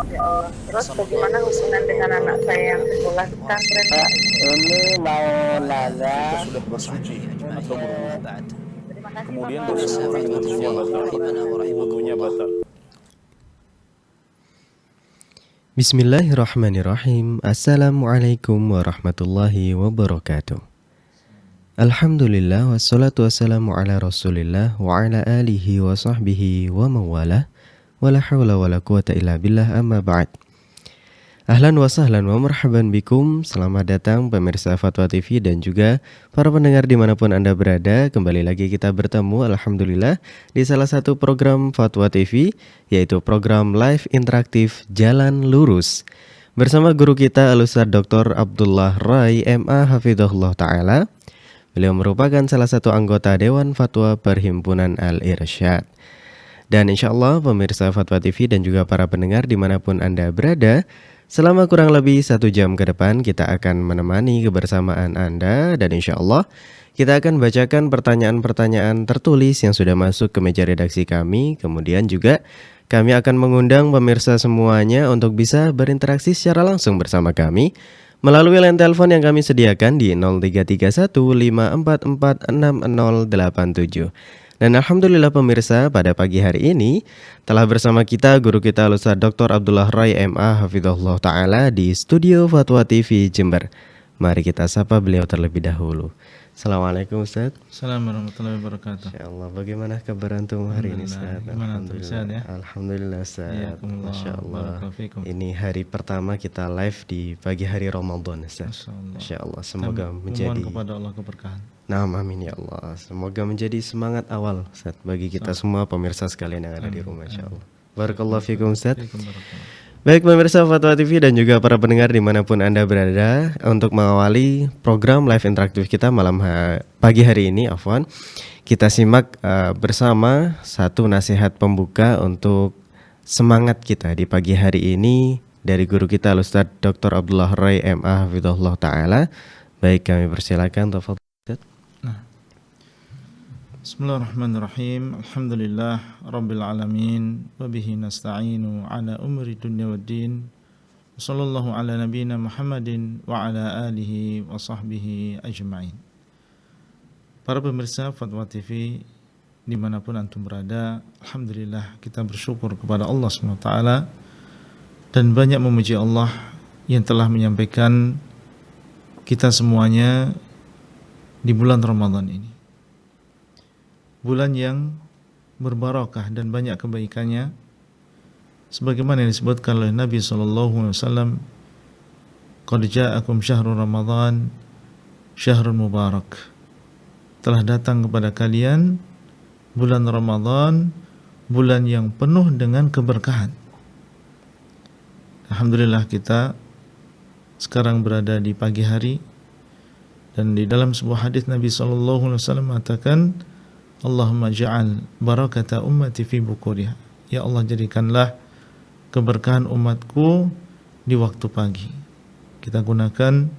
Ya Allah. Terus bagaimana hubungan dengan anak saya yang sekolah di pesantren, Pak? Ini mau nanya Jika sudah bersuci atau berwudu, Terima kasih, kemudian Bapak. bersentuhan wudunya batal. Wudunya batal. Bismillahirrahmanirrahim. Assalamualaikum warahmatullahi wabarakatuh. Alhamdulillah wassalatu wassalamu ala rasulillah wa ala alihi wa sahbihi wa mawalah. Wala hawla wala quwata illa billah amma ba'd. Ahlan wa sahlan wa marhaban bikum. Selamat datang pemirsa Fatwa TV dan juga para pendengar dimanapun Anda berada. Kembali lagi kita bertemu Alhamdulillah di salah satu program Fatwa TV, yaitu program live interaktif Jalan Lurus bersama guru kita Al-Ustadz Dr. Abdullah Rai MA Hafidhahullah Ta'ala. Beliau merupakan salah satu anggota Dewan Fatwa Perhimpunan Al-Irsyad. Dan insya Allah pemirsa Fatwa TV dan juga para pendengar dimanapun Anda berada, selama kurang lebih 1 jam ke depan kita akan menemani kebersamaan Anda. Dan insya Allah kita akan bacakan pertanyaan-pertanyaan tertulis yang sudah masuk ke meja redaksi kami. Kemudian juga kami akan mengundang pemirsa semuanya untuk bisa berinteraksi secara langsung bersama kami melalui line telepon yang kami sediakan di 033154460087. Dan alhamdulillah pemirsa, pada pagi hari ini telah bersama kita guru kita Ustadz Dr. Abdullah Rai MA Hafidhahullah Ta'ala di studio Fatwa TV Jember. Mari kita sapa beliau terlebih dahulu. Assalamualaikum Ustadz. Assalamualaikum warahmatullahi wabarakatuh. Insyaallah, bagaimana kabar antum hari ini Ustadz? Alhamdulillah. Ya? Alhamdulillah Ustadz. Masya Allah. Barakallahu. Ini hari pertama kita live di pagi hari Ramadan Ustadz. Masya Allah. Semoga menjadi kepada Allah keberkahan. Nah, amin ya Allah. Semoga menjadi semangat awal Ustadz bagi kita semua pemirsa sekalian yang ada di rumah Insya Allah. Barakallahu fikum Ustadz. Baik pemirsa Fatwa TV dan juga para pendengar dimanapun Anda berada, untuk mengawali program live interaktif kita pagi hari ini, kita simak bersama satu nasihat pembuka untuk semangat kita di pagi hari ini dari guru kita Ustadz Dr. Abdullah Rai MA Hafidhahullah Ta'ala. Baik, kami persilakan. Tafadhol. Bismillahirrahmanirrahim. Alhamdulillah Rabbil alamin. Wabihi nasta'inu ala umri dunya waddin. Wassallallahu ala nabiyina Muhammadin wa ala alihi wa sahbihi ajma'in. Para pemirsa Fatwa TV dimanapun antum berada, alhamdulillah kita bersyukur kepada Allah SWT dan banyak memuji Allah yang telah menyampaikan kita semuanya di bulan Ramadan ini. Bulan yang berbarakah dan banyak kebaikannya, sebagaimana yang disebutkan oleh Nabi SAW, qad ja'akum syahrul Ramadan syahrul mubarak, telah datang kepada kalian bulan Ramadan, bulan yang penuh dengan keberkahan. Alhamdulillah kita sekarang berada di pagi hari, dan di dalam sebuah hadis Nabi SAW mengatakan, Allahumma ja'al barakata ummati fi bukuriha. Ya Allah, jadikanlah keberkahan umatku di waktu pagi. Kita gunakan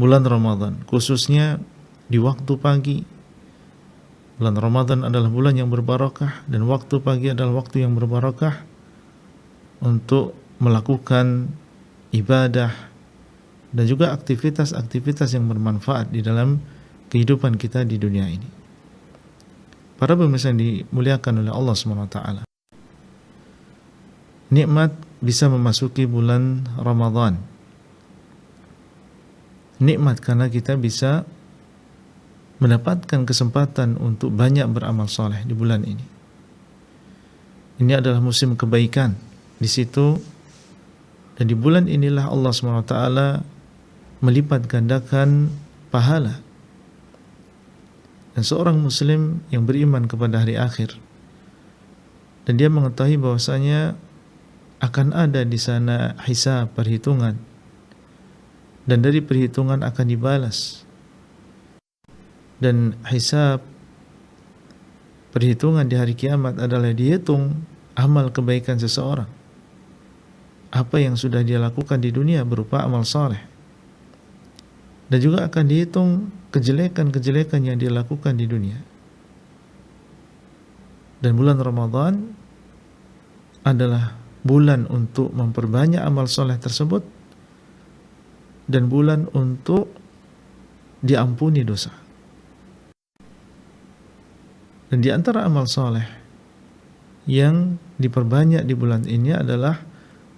bulan Ramadan khususnya di waktu pagi. Bulan Ramadan adalah bulan yang berbarakah, dan waktu pagi adalah waktu yang berbarakah untuk melakukan ibadah dan juga aktivitas-aktivitas yang bermanfaat di dalam kehidupan kita di dunia ini. Para pemirsa yang dimuliakan oleh Allah SWT, nikmat bisa memasuki bulan Ramadan. Nikmat karena kita bisa mendapatkan kesempatan untuk banyak beramal soleh di bulan ini. Ini adalah musim kebaikan. Di situ dan di bulan inilah Allah SWT melipat gandakan pahala. Dan seorang muslim yang beriman kepada hari akhir, dan dia mengetahui bahwasanya akan ada di sana hisab, perhitungan, dan dari perhitungan akan dibalas. Dan hisab, perhitungan di hari kiamat adalah dihitung amal kebaikan seseorang, apa yang sudah dia lakukan di dunia berupa amal saleh, dan juga akan dihitung kejelekan-kejelekan yang dia lakukan di dunia. Dan bulan Ramadan adalah bulan untuk memperbanyak amal soleh tersebut dan bulan untuk diampuni dosa. Dan di antara amal soleh yang diperbanyak di bulan ini adalah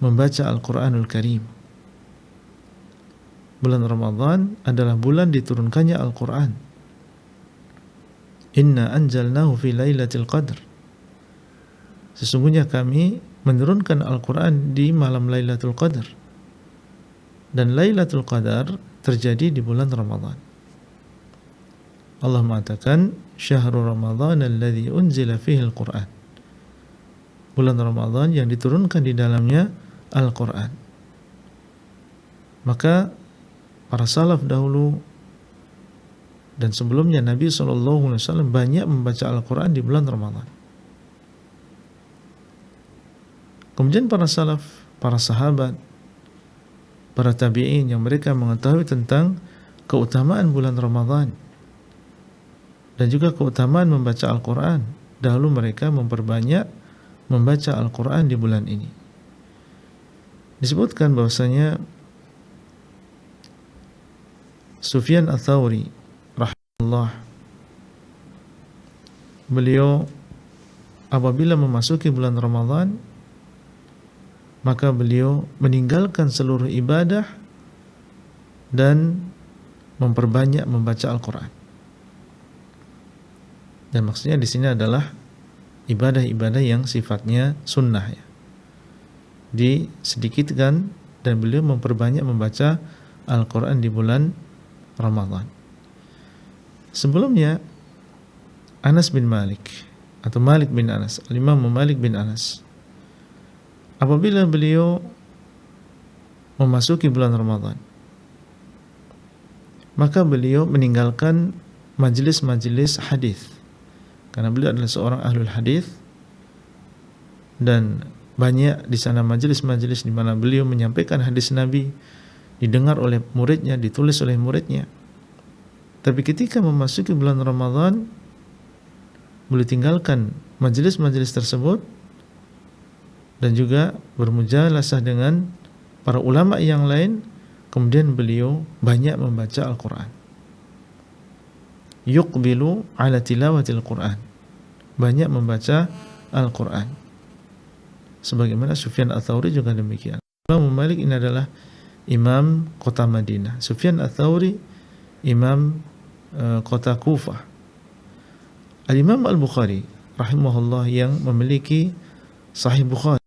membaca Al-Quranul Karim. Bulan Ramadan adalah bulan diturunkannya Al-Quran. Inna anjalnahu fi lailatul qadr. Sesungguhnya kami menurunkan Al-Quran di malam Lailatul Qadar. Dan Lailatul Qadar terjadi di bulan Ramadan. Allah mengatakan, Syahrul Ramadan alladzi unzila fihi Al-Quran. Bulan Ramadan yang diturunkan di dalamnya Al-Quran. Maka para salaf dahulu dan sebelumnya Nabi SAW banyak membaca Al-Quran di bulan Ramadan. Kemudian para salaf, para sahabat, para tabi'in yang mereka mengetahui tentang keutamaan bulan Ramadan dan juga keutamaan membaca Al-Quran, dahulu mereka memperbanyak membaca Al-Quran di bulan ini. Disebutkan bahwasanya Sufyan Ats-Tsauri rahimahullah, beliau apabila memasuki bulan Ramadan, maka beliau meninggalkan seluruh ibadah dan memperbanyak membaca Al-Quran. Dan maksudnya di sini adalah ibadah-ibadah yang sifatnya sunnah, ya. Disedikitkan dan beliau memperbanyak membaca Al-Quran di bulan Ramadan. Sebelumnya Anas bin Malik atau Malik bin Anas, Al-Imam Malik bin Anas, apabila beliau memasuki bulan Ramadan, maka beliau meninggalkan majelis-majelis hadis, karena beliau adalah seorang ahlul hadis, dan banyak di sana majelis-majelis di mana beliau menyampaikan hadis Nabi, didengar oleh muridnya, ditulis oleh muridnya. Tapi ketika memasuki bulan Ramadan, beliau tinggalkan majelis-majelis tersebut dan juga bermujalasah dengan para ulama yang lain. Kemudian beliau banyak membaca Al-Quran. Yuqbilu ala tilawatil Quran, banyak membaca Al-Quran. Sebagaimana Sufyan Ats-Tsauri juga demikian. Imam Malik ini adalah imam kota Madinah. Sufyan Ats-Tsauri imam kota Kufah. Al-Imam Al-Bukhari rahimahullah yang memiliki Sahih Bukhari,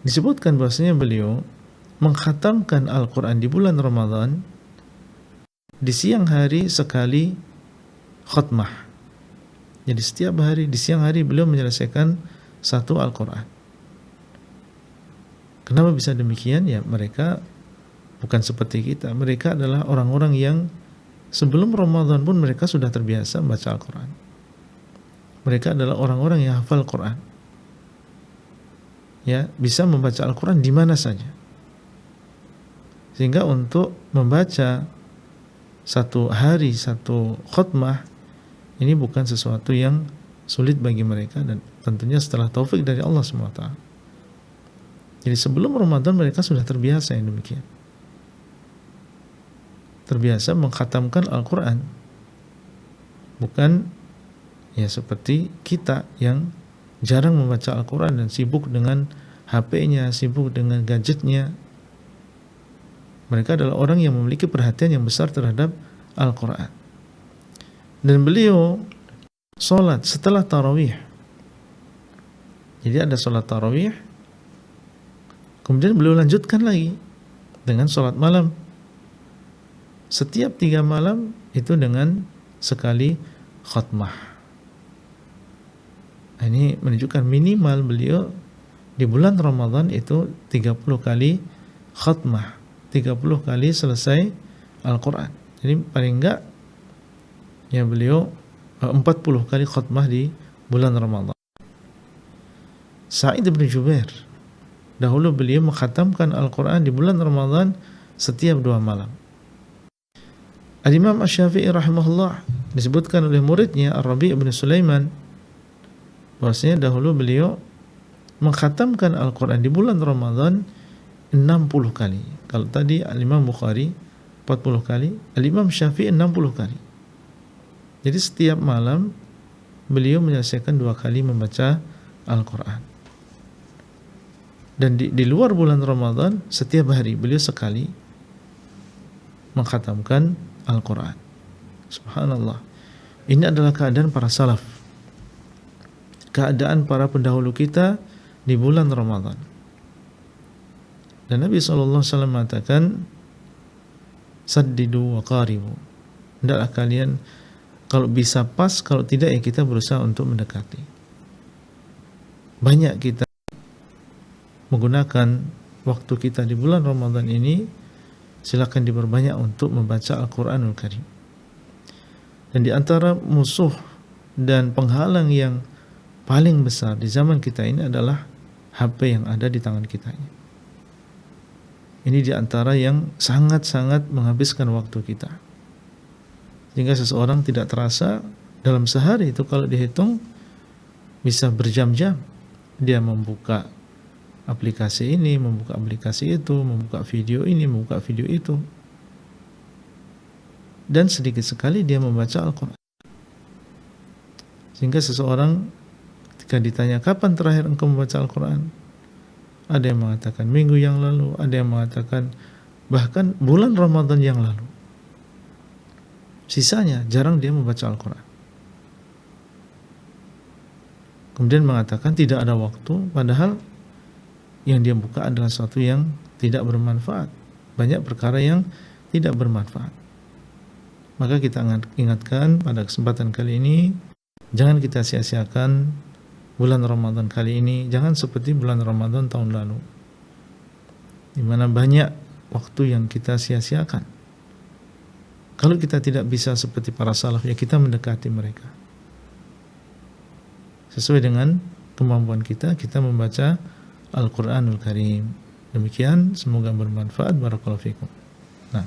disebutkan bahwasanya beliau mengkhatamkan Al-Quran di bulan Ramadan di siang hari sekali khatmah. Jadi setiap hari di siang hari beliau menyelesaikan satu Al-Quran. Kenapa bisa demikian? Ya, mereka bukan seperti kita. Mereka adalah orang-orang yang sebelum Ramadan pun mereka sudah terbiasa membaca Al-Quran. Mereka adalah orang-orang yang hafal Quran. Ya, bisa membaca Al-Quran di mana saja. Sehingga untuk membaca satu hari, satu khutbah, ini bukan sesuatu yang sulit bagi mereka, dan tentunya setelah taufik dari Allah SWT. Jadi sebelum Ramadan mereka sudah terbiasa yang demikian. Terbiasa mengkhatamkan Al-Quran. Bukan ya seperti kita yang jarang membaca Al-Quran dan sibuk dengan HP-nya, sibuk dengan gadgetnya. Mereka adalah orang yang memiliki perhatian yang besar terhadap Al-Quran. Dan beliau sholat setelah tarawih. Jadi ada sholat tarawih, kemudian beliau lanjutkan lagi dengan sholat malam. Setiap 3 malam itu dengan sekali khatmah. Ini menunjukkan minimal beliau di bulan Ramadan itu 30 kali khatmah, 30 kali selesai Al-Quran. Jadi paling enggak ya beliau 40 kali khatmah di bulan Ramadan. Sa'id bin Jubair, dahulu beliau mengkhatamkan Al-Quran di bulan Ramadan setiap 2 malam. Al-Imam Asy-Syafi'i rahimahullah, disebutkan oleh muridnya Ar-Rabi' bin Sulaiman bahwasanya dahulu beliau mengkhatamkan Al-Quran di bulan Ramadan 60 kali. Kalau tadi Al-Imam Bukhari 40 kali, Al-Imam Syafi'i 60 kali. Jadi setiap malam beliau menyelesaikan 2 kali membaca Al-Quran. Dan di luar bulan Ramadan setiap hari beliau sekali mengkhatamkan Al-Quran. Subhanallah. Ini adalah keadaan para salaf, keadaan para pendahulu kita di bulan Ramadan. Dan Nabi SAW mengatakan, saddidu wa qaribu. Hendaklah kalian kalau bisa pas, kalau tidak ya kita berusaha untuk mendekati. Banyak kita menggunakan waktu kita di bulan Ramadan ini, silakan diperbanyak untuk membaca Al-Quranul Karim. Dan di antara musuh dan penghalang yang paling besar di zaman kita ini adalah HP yang ada di tangan kita. Ini di antara yang sangat-sangat menghabiskan waktu kita. Sehingga seseorang tidak terasa dalam sehari itu kalau dihitung bisa berjam-jam dia membuka aplikasi ini, membuka aplikasi itu, membuka video ini, membuka video itu. Dan sedikit sekali dia membaca Al-Quran. Sehingga seseorang ketika ditanya kapan terakhir engkau membaca Al-Quran, ada yang mengatakan minggu yang lalu, ada yang mengatakan bahkan bulan Ramadan yang lalu. Sisanya jarang dia membaca Al-Quran. Kemudian mengatakan tidak ada waktu, padahal yang dia buka adalah sesuatu yang tidak bermanfaat. Banyak perkara yang tidak bermanfaat. Maka kita ingatkan pada kesempatan kali ini, jangan kita sia-siakan bulan Ramadan kali ini. Jangan seperti bulan Ramadan tahun lalu, di mana banyak waktu yang kita sia-siakan. Kalau kita tidak bisa seperti para salaf, ya kita mendekati mereka. Sesuai dengan kemampuan kita, kita membaca Al-Quranul Karim. Demikian, semoga bermanfaat. Barakallahu fikum. Nah,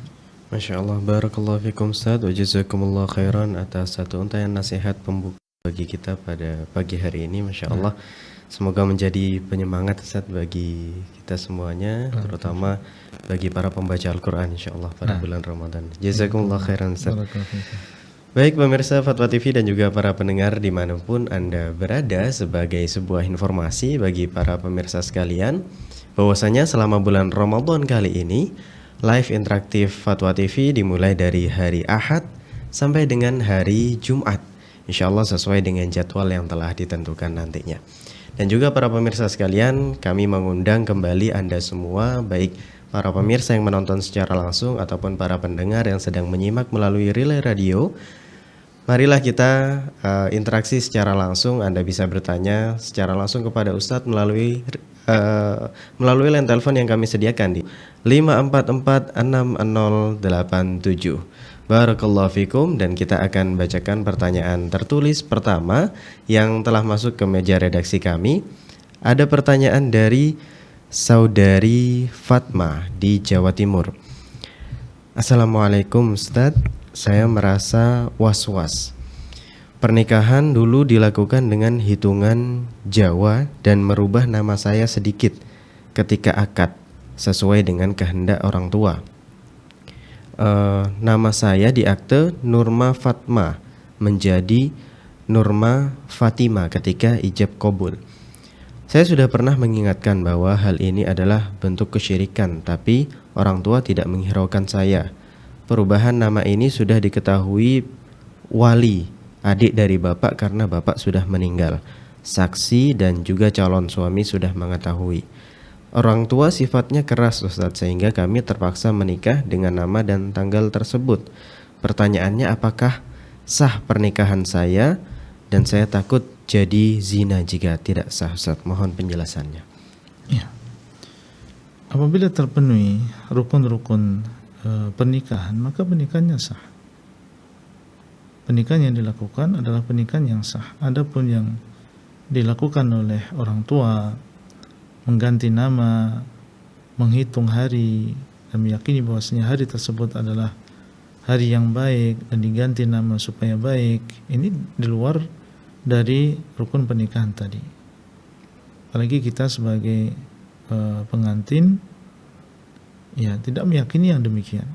Masya Allah, barakallahu fikum Ustaz, wa jazakumullah khairan atas satu untayan nasihat pembuka bagi kita pada pagi hari ini. Masya Allah, semoga menjadi penyemangat Ustaz bagi kita semuanya, terutama bagi para pembaca Al-Quran insya Allah pada bulan Ramadan. Jazakumullah khairan Ustaz. Baik pemirsa Fatwa TV dan juga para pendengar dimanapun Anda berada, sebagai sebuah informasi bagi para pemirsa sekalian, bahwasanya selama bulan Ramadan kali ini live interaktif Fatwa TV dimulai dari hari Ahad sampai dengan hari Jumat, insya Allah sesuai dengan jadwal yang telah ditentukan nantinya. Dan juga para pemirsa sekalian, kami mengundang kembali Anda semua, baik para pemirsa yang menonton secara langsung ataupun para pendengar yang sedang menyimak melalui relay radio. Marilah kita interaksi secara langsung. Anda bisa bertanya secara langsung kepada Ustadz melalui line telepon yang kami sediakan di 5446087. Barakallahu fikum, dan kita akan bacakan pertanyaan tertulis pertama yang telah masuk ke meja redaksi kami. Ada pertanyaan dari Saudari Fatma di Jawa Timur. Assalamualaikum Ustadz, saya merasa was-was. Pernikahan dulu dilakukan dengan hitungan Jawa dan merubah nama saya sedikit ketika akad sesuai dengan kehendak orang tua. Nama saya di akte Nurma Fatma menjadi Nurma Fatima ketika ijab qabul. Saya sudah pernah mengingatkan bahwa hal ini adalah bentuk kesyirikan, tapi orang tua tidak menghiraukan saya. Perubahan nama ini sudah diketahui wali, adik dari bapak, karena bapak sudah meninggal. Saksi dan juga calon suami sudah mengetahui. Orang tua sifatnya keras Ustadz, sehingga kami terpaksa menikah dengan nama dan tanggal tersebut. Pertanyaannya, apakah sah pernikahan saya? Dan saya takut jadi zina jika tidak sah Ustadz. Mohon penjelasannya. ya. Apabila terpenuhi rukun-rukun pernikahan, maka pernikahannya sah. Pernikahan yang dilakukan adalah pernikahan yang sah. Adapun yang dilakukan oleh orang tua, mengganti nama, menghitung hari dan meyakini bahwasanya hari tersebut adalah hari yang baik dan diganti nama supaya baik, ini di luar dari rukun pernikahan tadi. apalagi kita sebagai pengantin ya tidak meyakini yang demikian.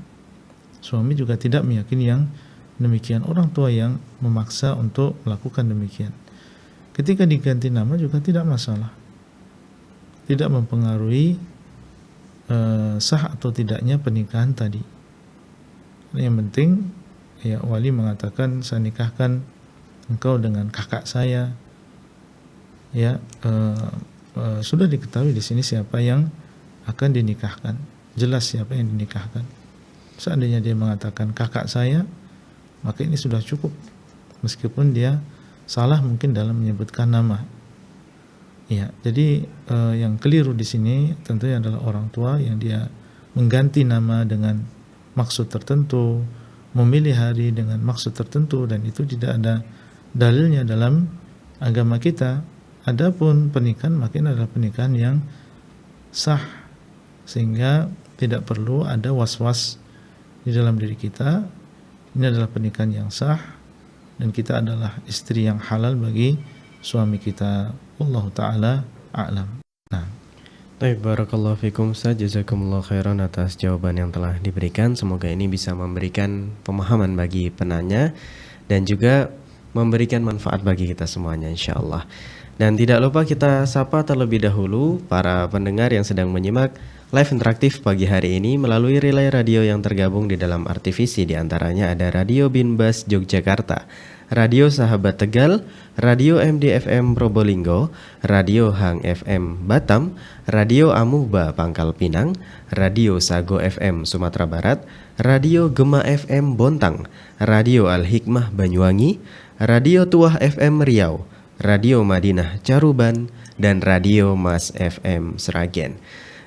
Suami juga tidak meyakini yang demikian. Orang tua yang memaksa untuk melakukan demikian. Ketika diganti nama juga tidak masalah, tidak mempengaruhi sah atau tidaknya pernikahan tadi. Yang penting ya wali mengatakan saya nikahkan engkau dengan kakak saya. Ya sudah diketahui di sini siapa yang akan dinikahkan, jelas siapa yang dinikahkan. Seandainya dia mengatakan kakak saya, maka ini sudah cukup, meskipun dia salah mungkin dalam menyebutkan nama. Ya, jadi yang keliru di sini tentunya adalah orang tua yang dia mengganti nama dengan maksud tertentu, memilih hari dengan maksud tertentu, dan itu tidak ada dalilnya dalam agama kita. Adapun pernikahan makin adalah pernikahan yang sah, sehingga tidak perlu ada was-was di dalam diri kita. Ini adalah pernikahan yang sah dan kita adalah istri yang halal bagi suami kita. Wallahu taala a'lam. Nah, Baik, barakallahu fikum Ustaz, jazakumullah khairan atas jawaban yang telah diberikan. Semoga ini bisa memberikan pemahaman bagi penanya dan juga memberikan manfaat bagi kita semuanya insyaallah. Dan tidak lupa kita sapa terlebih dahulu para pendengar yang sedang menyimak live interaktif pagi hari ini melalui relay radio yang tergabung di dalam RTVC. Di antaranya ada Radio Binbas Yogyakarta, Radio Sahabat Tegal, Radio MDFM Probolinggo, Radio Hang FM Batam, Radio Amuba Pangkal Pinang, Radio Sago FM Sumatera Barat, Radio Gema FM Bontang, Radio Al Hikmah Banyuwangi, Radio Tuah FM Riau, Radio Madinah Caruban, dan Radio Mas FM Sragen.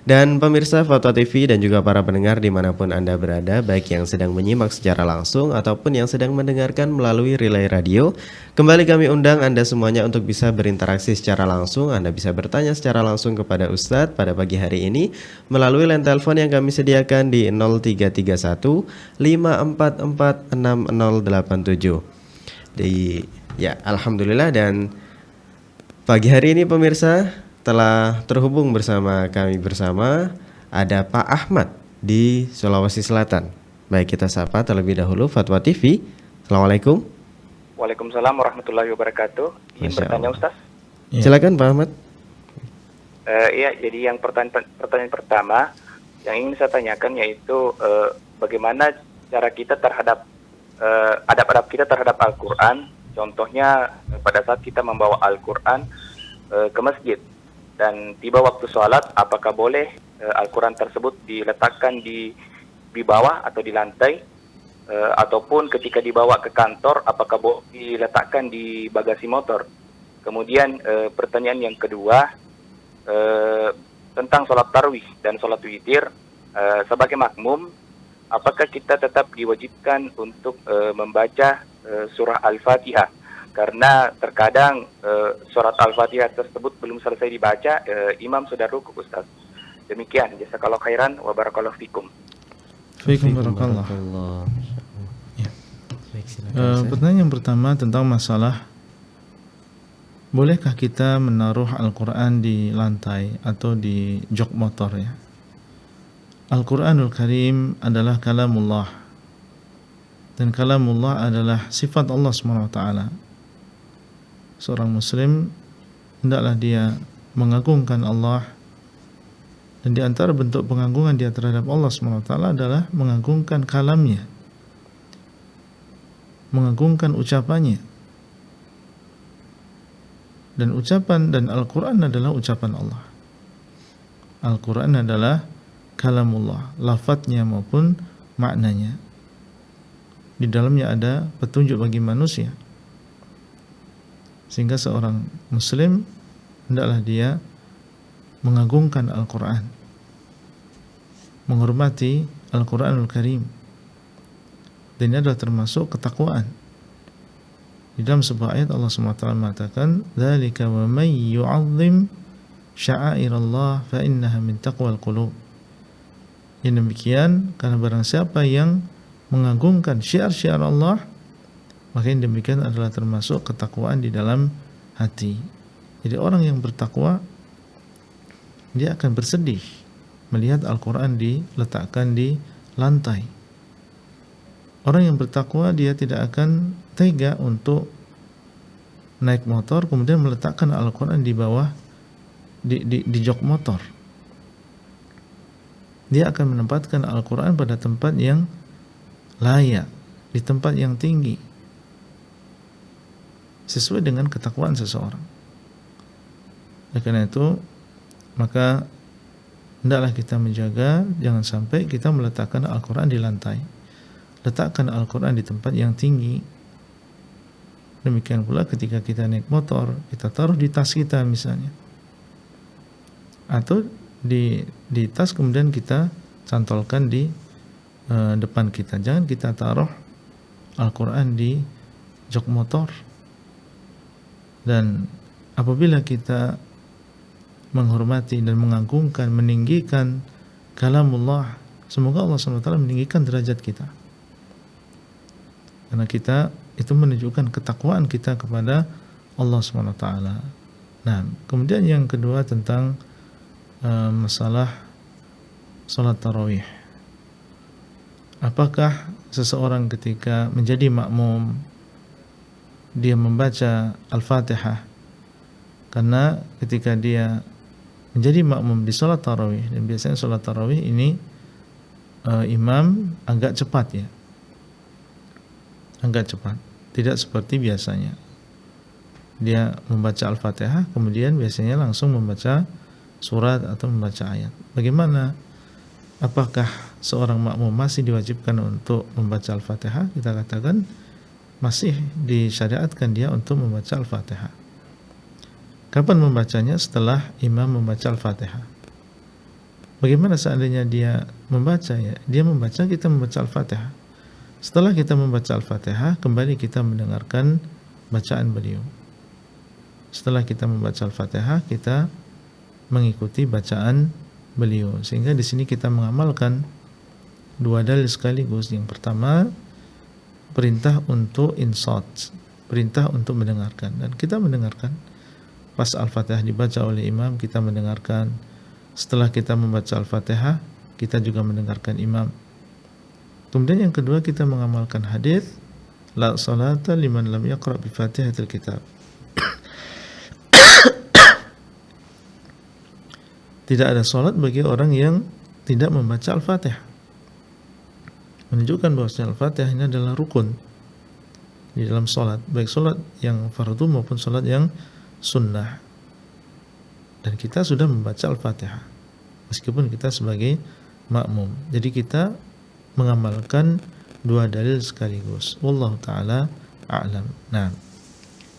Dan pemirsa Fatwa TV dan juga para pendengar dimanapun Anda berada, baik yang sedang menyimak secara langsung ataupun yang sedang mendengarkan melalui relay radio, kembali kami undang Anda semuanya untuk bisa berinteraksi secara langsung. Anda bisa bertanya secara langsung kepada Ustadz pada pagi hari ini melalui line telepon yang kami sediakan di 0331 544 6087. Ya, alhamdulillah, dan pagi hari ini pemirsa telah terhubung bersama kami bersama ada Pak Ahmad di Sulawesi Selatan. Baik, kita sapa terlebih dahulu Fatwa TV. Assalamualaikum. Waalaikumsalam warahmatullahi wabarakatuh. Ingin bertanya Ustaz? ya. Silakan Pak Ahmad. Iya, jadi yang pertanyaan pertama yang ingin saya tanyakan yaitu bagaimana cara kita terhadap adab-adab kita terhadap Al-Quran. Contohnya pada saat kita membawa Al-Quran ke masjid dan tiba waktu sholat, apakah boleh Al-Quran tersebut diletakkan di bawah atau di lantai, ataupun ketika dibawa ke kantor, apakah boleh diletakkan di bagasi motor? Kemudian pertanyaan yang kedua tentang sholat tarawih dan sholat witir, sebagai makmum, apakah kita tetap diwajibkan untuk membaca surah Al-Fatihah? Karena terkadang surat Al-Fatihah tersebut belum selesai dibaca, imam sudah rukuk Ustaz. Demikian, jazakallahu khairan wa barakallahu fikum. Fikum barakallah. Ya. Pertanyaan yang pertama tentang masalah bolehkah kita menaruh Al-Quran di lantai atau di jok motor ya. Al-Quranul Karim adalah kalamullah, dan kalamullah adalah sifat Allah SWT. Seorang muslim hendaklah dia mengagungkan Allah, dan di antara bentuk pengagungan dia terhadap Allah SWT adalah mengagungkan kalamnya, mengagungkan ucapannya. Dan ucapan dan Al-Quran adalah ucapan Allah. Al-Quran adalah kalamullah, lafadznya maupun maknanya. Di dalamnya ada petunjuk bagi manusia, sehingga seorang muslim hendaklah dia mengagungkan Al-Quran, menghormati Al-Quranul Karim. Dan ini adalah termasuk ketakwaan. Di dalam sebuah ayat Allah SWT mengatakan, "Dzalika wa may yu'azzim sya'airallah fa innaha min taqwal qulub." Yang demikian karena barang siapa yang mengagungkan syiar-syiar Allah, maka yang demikian adalah termasuk ketakwaan di dalam hati. Jadi orang yang bertakwa dia akan bersedih melihat Al-Quran diletakkan di lantai. Orang yang bertakwa dia tidak akan tega untuk naik motor kemudian meletakkan Al-Quran di bawah di jok motor. Dia akan menempatkan Al-Quran pada tempat yang layak, di tempat yang tinggi, sesuai dengan ketakwaan seseorang. Oleh karena itu, maka hendaklah kita menjaga jangan sampai kita meletakkan Al-Quran di lantai. Letakkan Al-Quran di tempat yang tinggi. Demikian pula ketika kita naik motor, kita taruh di tas kita misalnya, atau di tas kemudian kita cantolkan di depan kita. Jangan kita taruh Al-Quran di jok motor. Dan apabila kita menghormati dan mengagungkan, meninggikan kalamullah, semoga Allah SWT meninggikan derajat kita. Karena kita itu menunjukkan ketakwaan kita kepada Allah SWT. Nah, kemudian yang kedua tentang masalah salat tarawih. Apakah seseorang ketika menjadi makmum dia membaca Al-Fatihah? Karena ketika dia menjadi makmum di salat tarawih, dan biasanya salat tarawih ini imam agak cepat ya, agak cepat, tidak seperti biasanya. Dia membaca Al-Fatihah kemudian biasanya langsung membaca surat atau membaca ayat. Bagaimana? Apakah seorang makmum masih diwajibkan untuk membaca Al-Fatihah? Kita katakan masih disyariatkan dia untuk membaca Al-Fatihah. Kapan membacanya? Setelah imam membaca Al-Fatihah. Bagaimana seandainya dia membaca ya? Dia membaca, kita membaca Al-Fatihah. Setelah kita membaca Al-Fatihah, kembali kita mendengarkan bacaan beliau. Setelah kita membaca Al-Fatihah, kita mengikuti bacaan beliau. Sehingga di sini kita mengamalkan dua dalil sekaligus. Yang pertama, perintah untuk insat, perintah untuk mendengarkan, dan kita mendengarkan. Pas Al-Fatihah dibaca oleh imam, kita mendengarkan. Setelah kita membaca Al-Fatihah, kita juga mendengarkan imam. Kemudian yang kedua, kita mengamalkan hadis la salata liman lam yaqra bi Fatihatil kitab. Tidak ada salat bagi orang yang tidak membaca Al-Fatihah. Menunjukkan bahwa Al-Fatihah ini adalah rukun di dalam salat, baik salat yang fardu maupun salat yang sunnah. Dan kita sudah membaca Al-Fatihah meskipun kita sebagai makmum. Jadi kita mengamalkan dua dalil sekaligus. Wallahu taala a'lam. Nah,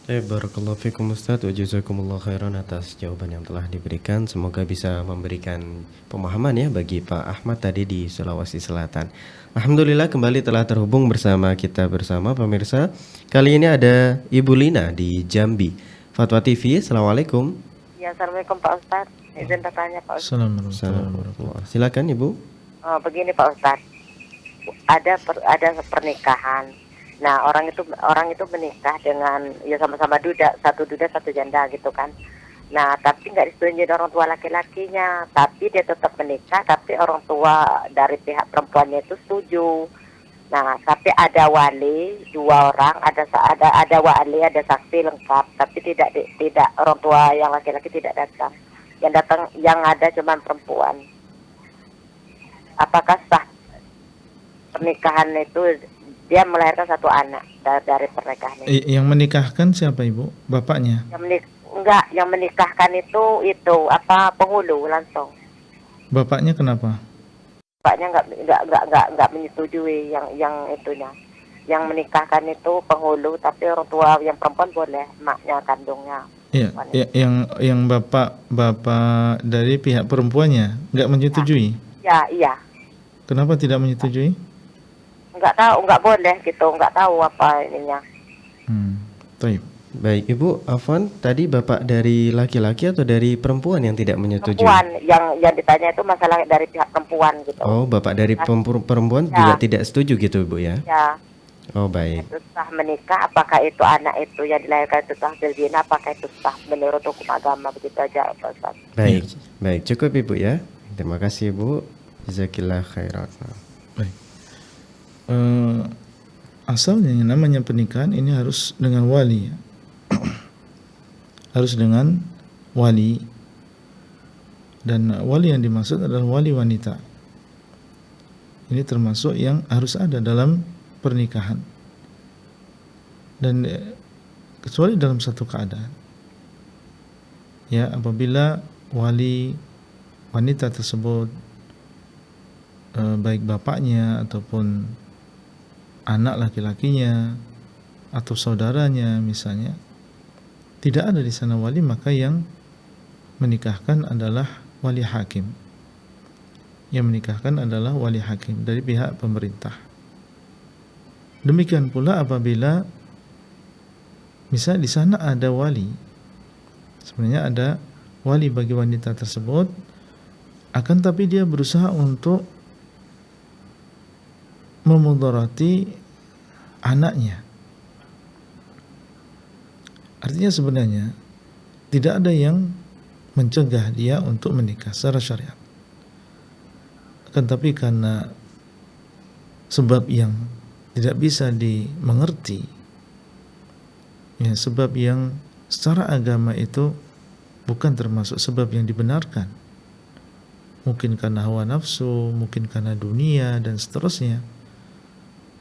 Barakallahu fikum Ustaz wa jazakumullah khairan atas jawaban yang telah diberikan. Semoga bisa memberikan pemahaman ya bagi Pak Ahmad tadi di Sulawesi Selatan. Alhamdulillah kembali telah terhubung bersama kita bersama pemirsa. Kali ini ada Ibu Lina di Jambi. Fatwa TV, Assalamualaikum. Ya, Assalamualaikum Pak Ustadz. Izin bertanya Pak Ustadz. Assalamualaikum. Silakan Ibu. Begini Pak Ustadz, ada pernikahan. Nah orang itu menikah dengan ya sama-sama satu duda satu janda gitu kan. Nah tapi nggak disetujui orang tua laki-lakinya, tapi dia tetap menikah, tapi orang tua dari pihak perempuannya itu setuju. Nah tapi ada wali dua orang, ada wali, ada saksi lengkap, tapi tidak orang tua yang laki-laki tidak datang. Yang ada cuma perempuan. Apakah sah pernikahan itu? Dia melahirkan satu anak dari pernikahan itu. Yang menikahkan siapa Ibu? Bapaknya? Yang menikahkan itu penghulu langsung. Bapaknya kenapa? Bapaknya nggak menyetujui yang itunya. Yang menikahkan itu penghulu, tapi orang tua yang perempuan boleh, maknya kandungnya. Iya, yang bapak dari pihak perempuannya nggak menyetujui? Ya, iya. Kenapa tidak menyetujui? Nggak tahu, nggak boleh gitu, nggak tahu apa ininya. Baik Ibu, Afwan, tadi bapak dari laki-laki atau dari perempuan yang tidak menyetujui? Perempuan, yang ditanya itu masalah dari pihak perempuan gitu. Oh, bapak dari perempuan juga tidak setuju gitu Ibu ya? Ya. Oh baik, Itu sah menikah, apakah itu anak itu yang dilahirkan itu sah berzina, apakah itu sah menurut hukum agama, begitu aja Pak Ustaz. baik, baik. Cukup Ibu ya. Terima kasih Ibu. Jazakillah khairan. Baik. Asalnya yang namanya pernikahan ini harus dengan wali, ya. Harus dengan wali, dan wali yang dimaksud adalah wali wanita. Ini termasuk yang harus ada dalam pernikahan, dan kecuali dalam satu keadaan, ya, apabila wali wanita tersebut baik bapaknya ataupun anak laki-lakinya atau saudaranya misalnya tidak ada di sana wali, maka yang menikahkan adalah wali hakim. Yang menikahkan adalah wali hakim dari pihak pemerintah. Demikian pula apabila misalnya di sana ada wali, sebenarnya ada wali bagi wanita tersebut, akan tapi dia berusaha untuk memudarati anaknya. Artinya sebenarnya tidak ada yang mencegah dia untuk menikah secara syariat. Akan tapi karena sebab yang tidak bisa dimengerti, ya, sebab yang secara agama itu bukan termasuk sebab yang dibenarkan, mungkin karena hawa nafsu, mungkin karena dunia dan seterusnya,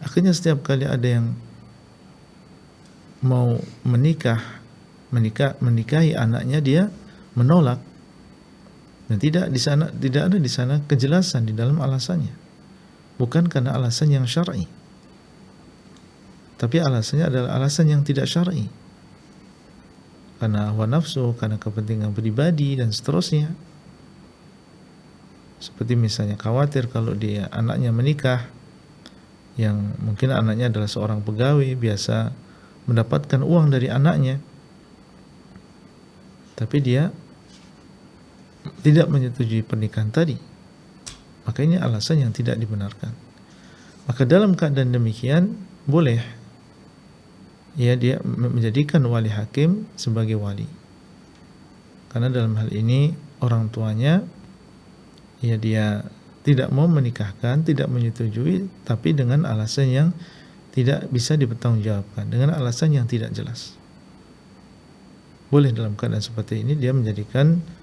akhirnya setiap kali ada yang mau menikahi anaknya, dia menolak. Dan tidak ada di sana kejelasan di dalam alasannya. Bukan karena alasan yang syar'i, tapi alasannya adalah alasan yang tidak syar'i. Karena hawa nafsu, karena kepentingan pribadi dan seterusnya. Seperti misalnya khawatir kalau dia anaknya menikah, yang mungkin anaknya adalah seorang pegawai biasa mendapatkan uang dari anaknya, tapi dia tidak menyetujui pernikahan tadi, maka ini alasan yang tidak dibenarkan. Maka dalam keadaan demikian boleh, ya, dia menjadikan wali hakim sebagai wali, karena dalam hal ini orang tuanya, ya, dia tidak mau menikahkan, tidak menyetujui, tapi dengan alasan yang tidak bisa dipertanggungjawabkan, dengan alasan yang tidak jelas. Boleh dalam keadaan seperti ini dia menjadikan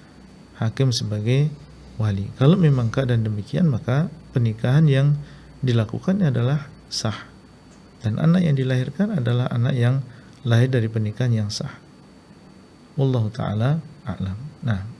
hakim sebagai wali. Kalau memang keadaan demikian, maka pernikahan yang dilakukan adalah sah, dan anak yang dilahirkan adalah anak yang lahir dari pernikahan yang sah. Wallahu ta'ala a'lam. Nah,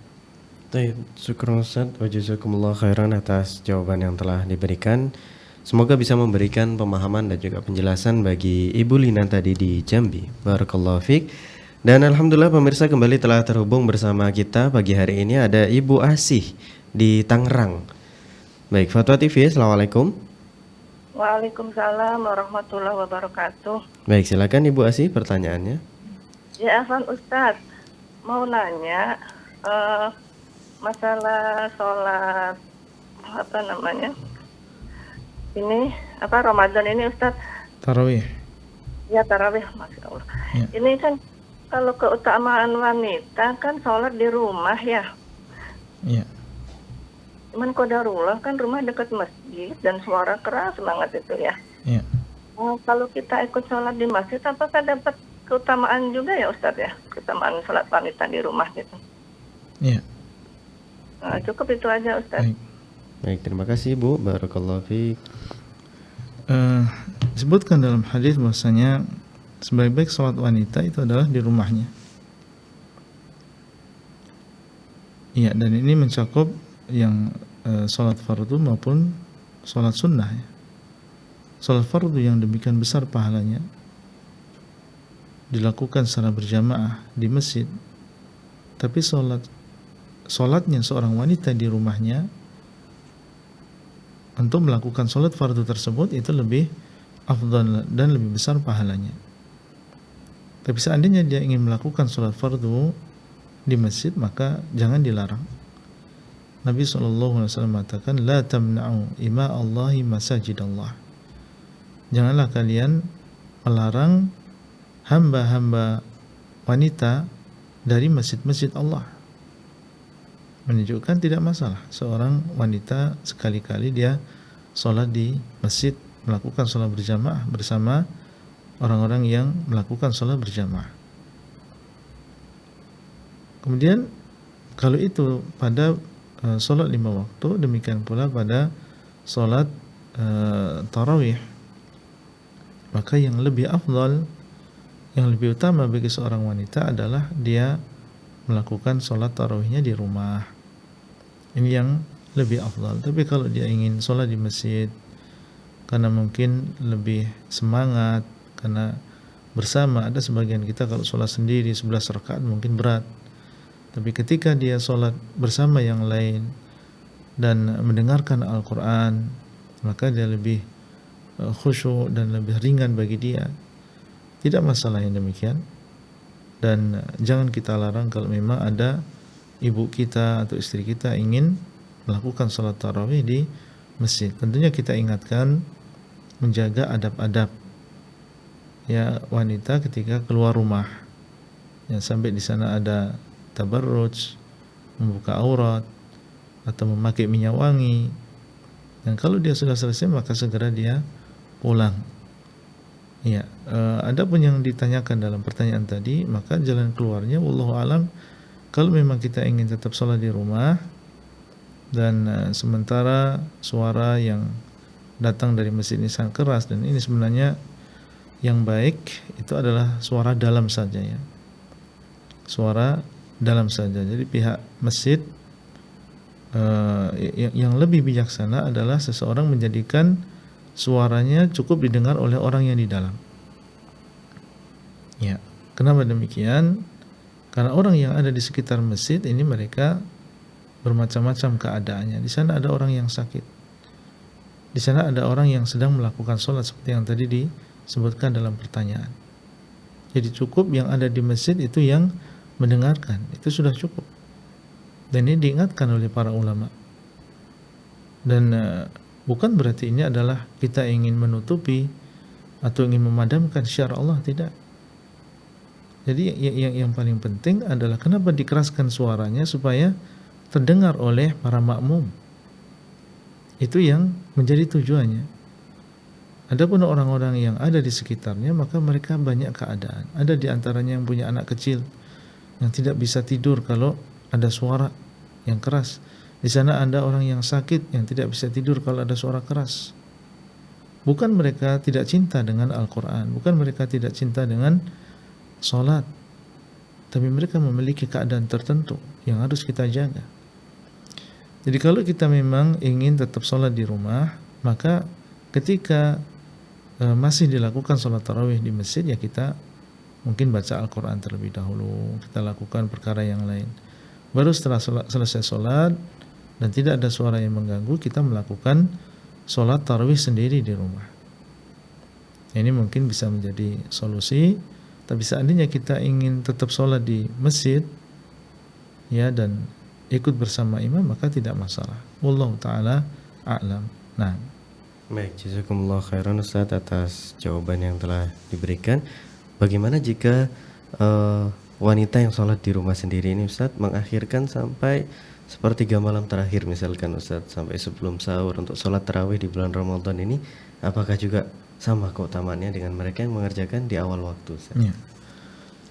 Baik, syukur Ustaz wa jazakumullah khairan atas jawaban yang telah diberikan. Semoga bisa memberikan pemahaman dan juga penjelasan bagi Ibu Lina tadi di Jambi. Barakallahu fiik. Dan alhamdulillah pemirsa kembali telah terhubung bersama kita pagi hari ini ada Ibu Asih di Tangerang. Baik, Fatwa TV, Assalamualaikum. Waalaikumsalam warahmatullahi wabarakatuh. Baik, silakan Ibu Asih pertanyaannya. Ya, Afan Ustadz, mau nanya masalah sholat ini Ramadan ini Ustadz. tarawih. Ya, tarawih, Masya Allah. Ya. Ini kan kalau keutamaan wanita kan sholat di rumah ya. Iya. Cuman qadarullah kan rumah dekat masjid dan suara keras banget itu ya. Iya. Kalau kita ikut sholat di masjid, apakah dapat keutamaan juga ya Ustadz ya? Keutamaan sholat wanita di rumah gitu. Iya. Nah, cukup itu aja Ustadz. Baik. Baik, terima kasih Ibu. Barakallahu fiik. Disebutkan dalam hadis bahwasanya sebaik-baik sholat wanita itu adalah di rumahnya. Iya, dan ini mencakup yang sholat fardu maupun sholat sunnah ya. Sholat fardu yang demikian besar pahalanya dilakukan secara berjamaah di masjid, tapi sholatnya seorang wanita di rumahnya untuk melakukan sholat fardu tersebut itu lebih afdal dan lebih besar pahalanya. Tapi seandainya dia ingin melakukan sholat fardu di masjid, maka jangan dilarang. Nabi SAW mengatakan, La tamna'u ima Allahi masajid Allah. Janganlah kalian melarang hamba-hamba wanita dari masjid-masjid Allah. Menunjukkan tidak masalah seorang wanita sekali-kali dia sholat di masjid, melakukan sholat berjamaah bersama orang-orang yang melakukan sholat berjamaah. Kemudian kalau itu pada sholat 5 waktu, demikian pula pada sholat tarawih, maka yang lebih afdal, yang lebih utama bagi seorang wanita adalah dia melakukan sholat tarawihnya di rumah. Ini yang lebih afdal. Tapi kalau dia ingin sholat di masjid karena mungkin lebih semangat, karena bersama, ada sebagian kita kalau sholat sendiri 11 rakaat mungkin berat. Tapi ketika dia sholat bersama yang lain dan mendengarkan Al-Quran, maka dia lebih khusyuk dan lebih ringan bagi dia. Tidak masalah yang demikian. Dan jangan kita larang kalau memang ada ibu kita atau istri kita ingin melakukan sholat tarawih di masjid. Tentunya kita ingatkan menjaga adab-adab ya wanita ketika keluar rumah. Ya, sampai di sana ada tabarruj, membuka aurat atau memakai minyak wangi. Dan kalau dia sudah selesai maka segera dia pulang. Ya, adapun yang ditanyakan dalam pertanyaan tadi, maka jalan keluarnya wallahu alam, kalau memang kita ingin tetap sholat di rumah dan sementara suara yang datang dari masjid ini sangat keras, dan ini sebenarnya yang baik itu adalah suara dalam saja ya. Suara dalam saja. Jadi pihak masjid yang lebih bijaksana adalah seseorang menjadikan suaranya cukup didengar oleh orang yang di dalam. Ya, kenapa demikian? Karena orang yang ada di sekitar masjid ini mereka bermacam-macam keadaannya. Di sana ada orang yang sakit. Di sana ada orang yang sedang melakukan sholat seperti yang tadi disebutkan dalam pertanyaan. Jadi cukup yang ada di masjid itu yang mendengarkan, itu sudah cukup. Dan ini diingatkan oleh para ulama. Dan bukan berarti ini adalah kita ingin menutupi atau ingin memadamkan syiar Allah, tidak. Jadi yang paling penting adalah kenapa dikeraskan suaranya supaya terdengar oleh para makmum. Itu yang menjadi tujuannya. Adapun orang-orang yang ada di sekitarnya, maka mereka banyak keadaan. Ada di antaranya yang punya anak kecil yang tidak bisa tidur kalau ada suara yang keras. Di sana ada orang yang sakit yang tidak bisa tidur kalau ada suara keras. Bukan mereka tidak cinta dengan Al-Quran, bukan mereka tidak cinta dengan sholat, tapi mereka memiliki keadaan tertentu yang harus kita jaga. Jadi kalau kita memang ingin tetap sholat di rumah, maka ketika masih dilakukan sholat tarawih di masjid, ya kita mungkin baca Al-Quran terlebih dahulu, kita lakukan perkara yang lain. Baru setelah selesai sholat dan tidak ada suara yang mengganggu, kita melakukan sholat tarawih sendiri di rumah. Ini mungkin bisa menjadi solusi. Tapi seandainya kita ingin tetap sholat di masjid ya dan ikut bersama imam, maka tidak masalah. Wallahu ta'ala a'lam. Nah, baik, jazakumullah khairan Ustaz atas jawaban yang telah diberikan. Bagaimana jika wanita yang sholat di rumah sendiri ini Ustaz mengakhirkan sampai sepertiga malam terakhir misalkan Ustaz, sampai sebelum sahur untuk sholat tarawih di bulan Ramadan ini, apakah juga sama keutamaannya dengan mereka yang mengerjakan di awal waktu Ustaz? Ya.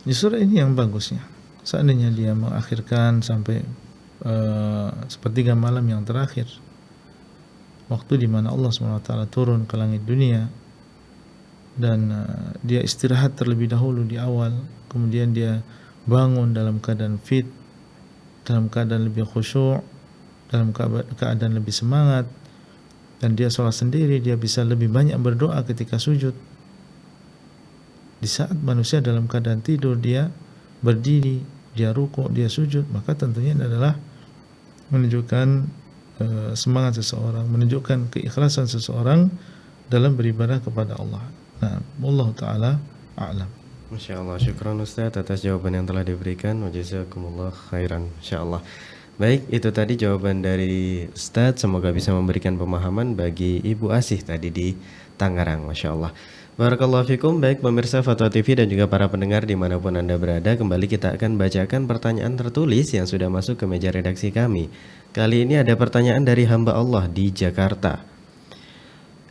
Justru ini yang bagusnya. Seandainya dia mengakhirkan sampai sepertiga malam yang terakhir, waktu di mana Allah SWT turun ke langit dunia, dan dia istirahat terlebih dahulu di awal, kemudian dia bangun dalam keadaan fit, dalam keadaan lebih khusyuk, dalam keadaan lebih semangat, dan dia sholat sendiri, dia bisa lebih banyak berdoa ketika sujud. Di saat manusia dalam keadaan tidur, dia berdiri, dia rukuk, dia sujud, maka tentunya ini adalah menunjukkan semangat seseorang, menunjukkan keikhlasan seseorang dalam beribadah kepada Allah. Nah, Allah Ta'ala a'lam. Masya Allah, syukran Ustaz atas jawaban yang telah diberikan. Wa jazakumullah khairan, Masya Allah. Baik, itu tadi jawaban dari Ustaz. Semoga bisa memberikan pemahaman bagi Ibu Asih tadi di Tangerang, Masya Allah. Barakallahu fikum. Baik pemirsa Fatwa TV dan juga para pendengar dimanapun Anda berada, kembali kita akan bacakan pertanyaan tertulis yang sudah masuk ke meja redaksi kami. Kali ini ada pertanyaan dari hamba Allah di Jakarta.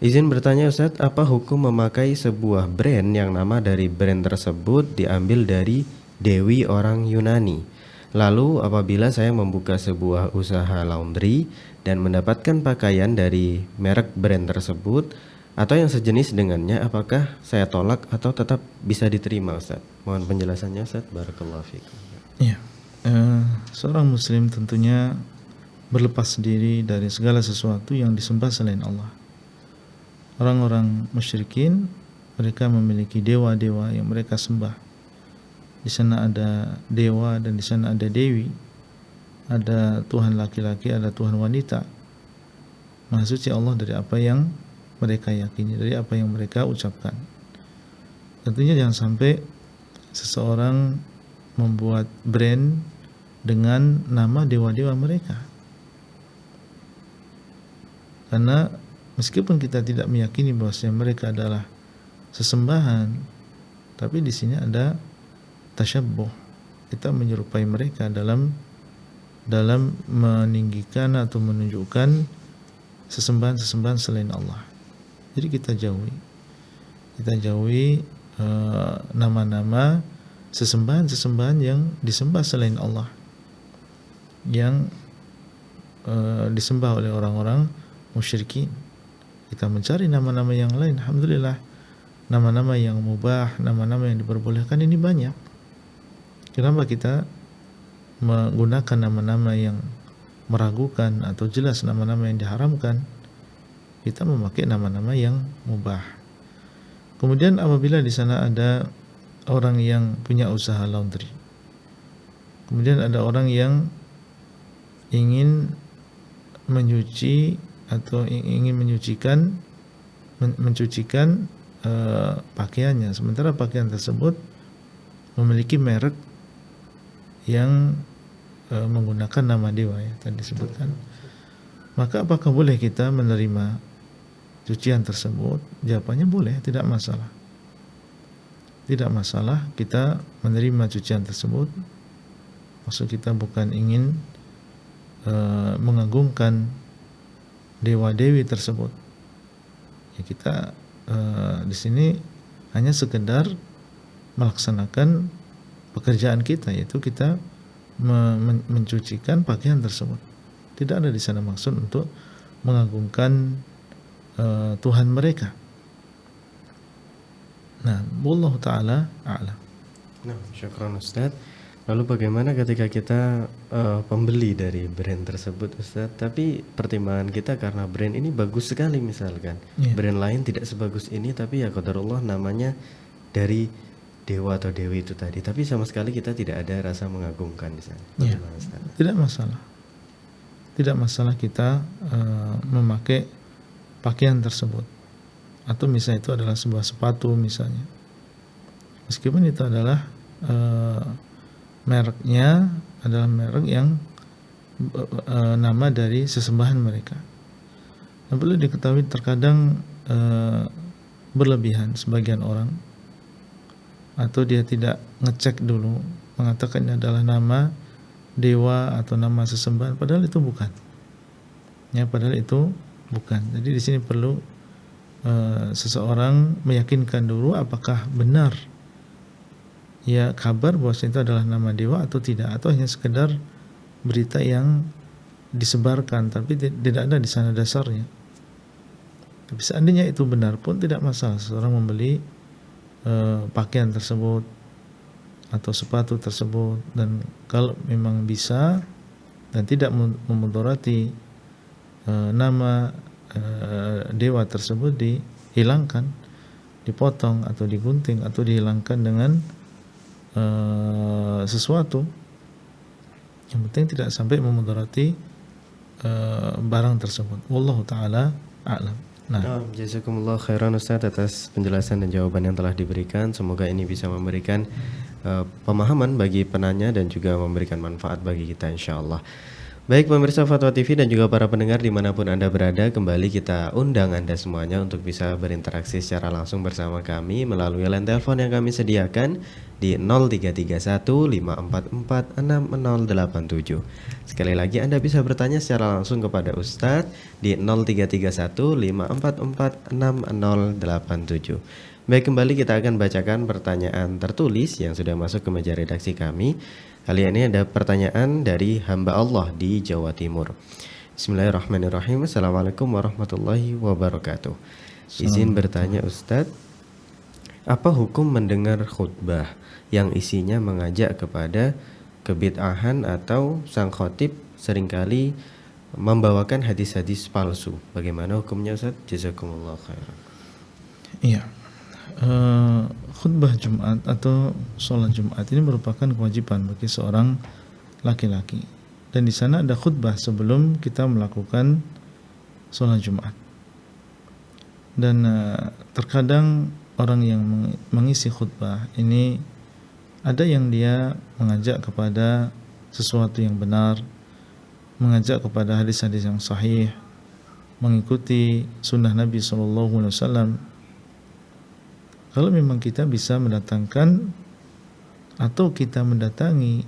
Izin bertanya Ustadz, apa hukum memakai sebuah brand yang nama dari brand tersebut diambil dari dewi orang Yunani? Lalu apabila saya membuka sebuah usaha laundry dan mendapatkan pakaian dari merek brand tersebut atau yang sejenis dengannya, apakah saya tolak atau tetap bisa diterima Ustadz? Mohon penjelasannya Ustadz. Barakallahu fikum. Iya, seorang muslim tentunya berlepas diri dari segala sesuatu yang disembah selain Allah. Orang-orang musyrikin, mereka memiliki dewa-dewa yang mereka sembah. Di sana ada dewa dan di sana ada dewi. Ada Tuhan laki-laki, ada Tuhan wanita. Maha suci Allah dari apa yang mereka yakini, dari apa yang mereka ucapkan. Tentunya jangan sampai seseorang membuat brand dengan nama dewa-dewa mereka. Karena meskipun kita tidak meyakini bahwasanya mereka adalah sesembahan, tapi di sini ada tasyabbuh. Kita menyerupai mereka dalam meninggikan atau menunjukkan sesembahan-sesembahan selain Allah. Jadi kita jauhi nama-nama sesembahan-sesembahan yang disembah selain Allah, yang disembah oleh orang-orang musyrikin. Kita mencari nama-nama yang lain. Alhamdulillah, nama-nama yang mubah, nama-nama yang diperbolehkan ini banyak. Kenapa kita menggunakan nama-nama yang meragukan atau jelas nama-nama yang diharamkan? Kita memakai nama-nama yang mubah. Kemudian apabila di sana ada orang yang punya usaha laundry, kemudian ada orang yang ingin mencuci atau ingin mencucikan pakaiannya, sementara pakaian tersebut memiliki merek yang menggunakan nama dewa ya tadi disebutkan, maka apakah boleh kita menerima cucian tersebut? Jawabannya boleh, tidak masalah. Tidak masalah kita menerima cucian tersebut. Maksud kita bukan ingin mengagungkan dewa-dewi tersebut. Ya kita di sini hanya sekedar melaksanakan pekerjaan kita, yaitu kita mencucikan pakaian tersebut. Tidak ada di sana maksud untuk mengagungkan Tuhan mereka. Nah, wallahu taala a'lam. Nah, syukran Ustaz. Lalu bagaimana ketika kita pembeli dari brand tersebut Ustaz, tapi pertimbangan kita karena brand ini bagus sekali misalkan, brand lain tidak sebagus ini, tapi ya qadarullah namanya dari dewa atau dewi itu tadi, tapi sama sekali kita tidak ada rasa mengagungkan di sana. Tidak masalah. Tidak masalah kita memakai pakaian tersebut, atau misalnya itu adalah sebuah sepatu misalnya, meskipun itu adalah mereknya adalah merek yang nama dari sesembahan mereka. Dan perlu diketahui terkadang berlebihan sebagian orang, atau dia tidak ngecek dulu, mengatakan ini adalah nama dewa atau nama sesembahan, padahal itu bukan. Ya, padahal itu bukan. Jadi di sini perlu seseorang meyakinkan dulu apakah benar ya kabar bahwa itu adalah nama dewa atau tidak, atau hanya sekedar berita yang disebarkan tapi tidak ada di sana dasarnya. Tapi seandainya itu benar pun tidak masalah seseorang membeli pakaian tersebut atau sepatu tersebut, dan kalau memang bisa dan tidak memudarati nama dewa tersebut, dihilangkan, dipotong atau digunting atau dihilangkan dengan sesuatu. Yang penting tidak sampai memudarati barang tersebut. Wallahu taala a'lam. Nah, jazakumullah khairan Ustaz atas penjelasan dan jawaban yang telah diberikan. Semoga ini bisa memberikan pemahaman bagi penanya dan juga memberikan manfaat bagi kita insyaallah. Baik pemirsa Fatwa TV dan juga para pendengar dimanapun Anda berada, kembali kita undang Anda semuanya untuk bisa berinteraksi secara langsung bersama kami melalui line telepon yang kami sediakan di 033154460087. Sekali lagi Anda bisa bertanya secara langsung kepada Ustadz di 033154460087. Baik, kembali kita akan bacakan pertanyaan tertulis yang sudah masuk ke meja redaksi kami. Kali ini ada pertanyaan dari hamba Allah di Jawa Timur. Bismillahirrahmanirrahim. Assalamualaikum warahmatullahi wabarakatuh. Izin bertanya Ustadz, apa hukum mendengar khutbah yang isinya mengajak kepada kebid'ahan atau sang khotib seringkali membawakan hadis-hadis palsu? Bagaimana hukumnya Ustadz? Jazakumullah khairan. Iya. Khutbah Jumat atau sholat Jumat ini merupakan kewajiban bagi seorang laki-laki, dan di sana ada khutbah sebelum kita melakukan sholat Jumat. Dan terkadang orang yang mengisi khutbah ini ada yang dia mengajak kepada sesuatu yang benar, mengajak kepada hadis-hadis yang sahih, mengikuti sunnah Nabi SAW. Kalau memang kita bisa mendatangkan atau kita mendatangi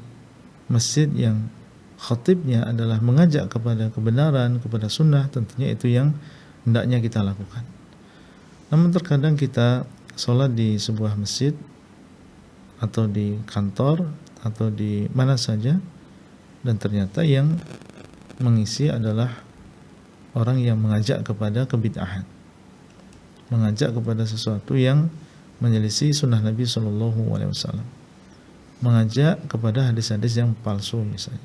masjid yang khatibnya adalah mengajak kepada kebenaran, kepada sunnah, tentunya itu yang hendaknya kita lakukan. Namun terkadang kita sholat di sebuah masjid atau di kantor atau di mana saja, dan ternyata yang mengisi adalah orang yang mengajak kepada kebid'ahan, mengajak kepada sesuatu yang menyelisih sunnah Nabi SAW, mengajak kepada hadis-hadis yang palsu misalnya.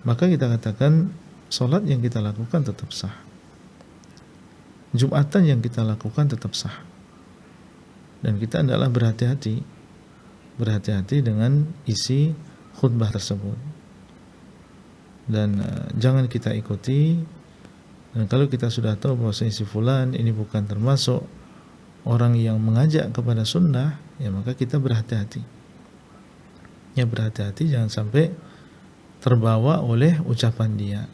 Maka kita katakan sholat yang kita lakukan tetap sah, Jumatan yang kita lakukan tetap sah, dan kita adalah berhati-hati dengan isi khutbah tersebut, dan jangan kita ikuti. Dan kalau kita sudah tahu bahwa si fulan ini bukan termasuk orang yang mengajak kepada sunnah, ya maka kita berhati-hati. Ya berhati-hati, jangan sampai terbawa oleh ucapan dia,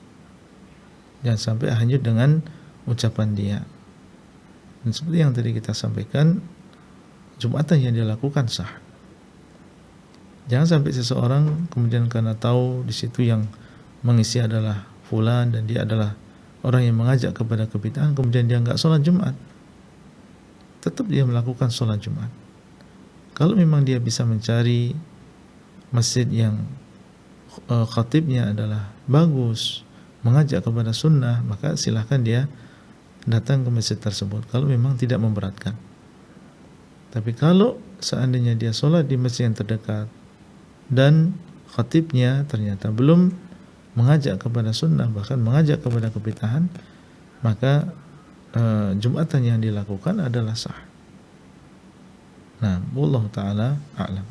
jangan sampai hanyut dengan ucapan dia. Dan seperti yang tadi kita sampaikan, Jumatan yang dia lakukan sah. Jangan sampai seseorang kemudian karena tahu di situ yang mengisi adalah fulan dan dia adalah orang yang mengajak kepada kebid'ahan, kemudian dia enggak sholat Jumat, tetap dia melakukan sholat Jumat. Kalau memang dia bisa mencari masjid yang khatibnya adalah bagus, mengajak kepada sunnah, maka silahkan dia datang ke masjid tersebut kalau memang tidak memberatkan. Tapi kalau seandainya dia sholat di masjid yang terdekat dan khatibnya ternyata belum mengajak kepada sunnah, bahkan mengajak kepada kebid'ahan, maka Jumatan yang dilakukan adalah sah. Nah, wallahu ta'ala a'lam.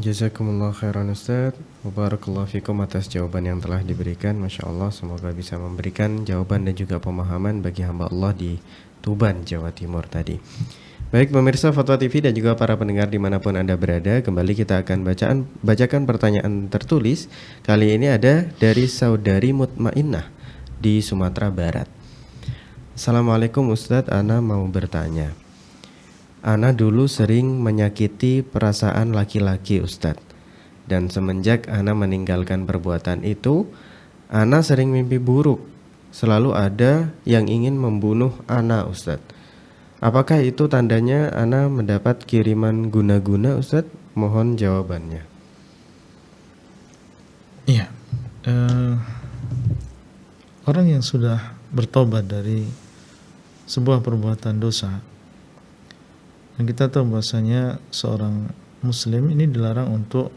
Jazakumullah khairan Ustaz, Barakallahu fikum atas jawaban yang telah diberikan. Masya Allah, semoga bisa memberikan jawaban dan juga pemahaman bagi hamba Allah di Tuban, Jawa Timur tadi. Baik pemirsa Fatwa TV dan juga para pendengar dimanapun Anda berada, kembali kita akan bacakan pertanyaan tertulis. Kali ini ada dari Saudari Mutmainnah di Sumatera Barat. Assalamualaikum Ustadz, Ana mau bertanya. Ana dulu sering menyakiti perasaan laki-laki Ustadz, dan semenjak Ana meninggalkan perbuatan itu, Ana sering mimpi buruk. Selalu ada yang ingin membunuh Ana Ustadz. Apakah itu tandanya Ana mendapat kiriman guna-guna Ustadz? Mohon jawabannya. Iya, orang yang sudah bertobat dari sebuah perbuatan dosa, dan kita tahu bahasanya seorang muslim ini dilarang untuk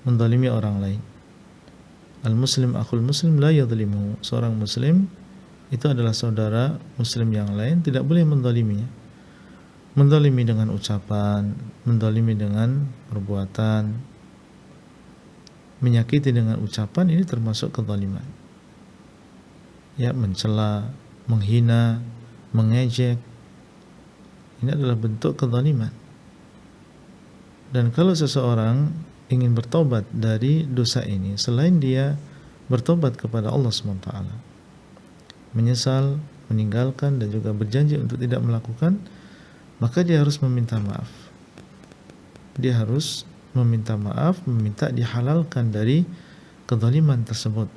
menzalimi orang lain. Al-muslim akhul muslim la yadhlimuhu. Seorang muslim itu adalah saudara muslim yang lain, tidak boleh menzaliminya. Menzalimi dengan ucapan, menzalimi dengan perbuatan, menyakiti dengan ucapan, ini termasuk kezaliman. Ya, mencela, menghina, mengejek, ini adalah bentuk kezaliman. Dan kalau seseorang ingin bertobat dari dosa ini, selain dia bertobat kepada Allah SWT, menyesal, meninggalkan dan juga berjanji untuk tidak melakukan, maka dia harus meminta maaf. Dia harus meminta maaf, meminta dihalalkan dari kezaliman tersebut.